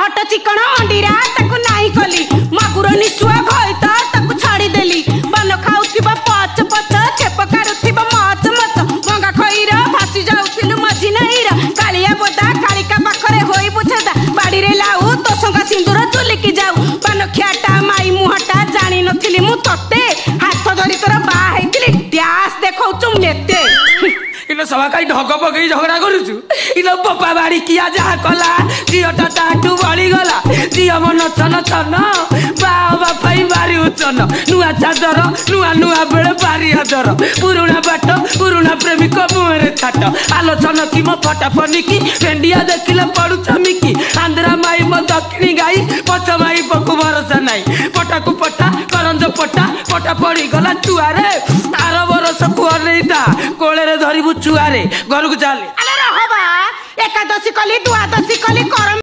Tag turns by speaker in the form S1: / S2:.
S1: हट चिकन अंडीरा ताकू नाई कली मागुर निशुआ घइता ताकू छाड़ी देली बन खाउथिबा पच पच छेप कारुथिबा मच मच मंगा खइरा फासी जाउथिलु मझी नाईरा कालिया बोदा कालिका पाखरे होई बुझदा बाड़ी रे लाऊ तो संगा सिंदूर चुलिकी जाऊ बन ख्याटा माई मुहटा जानी नथिली मु तते हाथ धरी तोरा बा हेतिली ड्यास देखौ चु मेते
S2: इन सभा कहीं ढग पकई झगड़ा करुचु इन बापा बाड़ी किया जहा कला झीटा ताठू बड़ी गला झील मन चन चन बाबा भारी उचन नुआ चादर नुआ नुआ बेले बारी आदर पुरुणा बाट पुरुणा प्रेमिक मुहरे छाट आलोचन की मो फटा फनिकी भेंडिया देखिले पड़ू चमिकी आंध्रा माई मो दक्षिणी गाई पछ माई पकु भरोसा नाई पटा को पटा करंज पटा पटा पड़ी गला चुआरे आर बरस कुआरेटा कोले धरिबु चुआरे घर को चले
S1: अरे रहबा एकादशी कली द्वादशी कली करम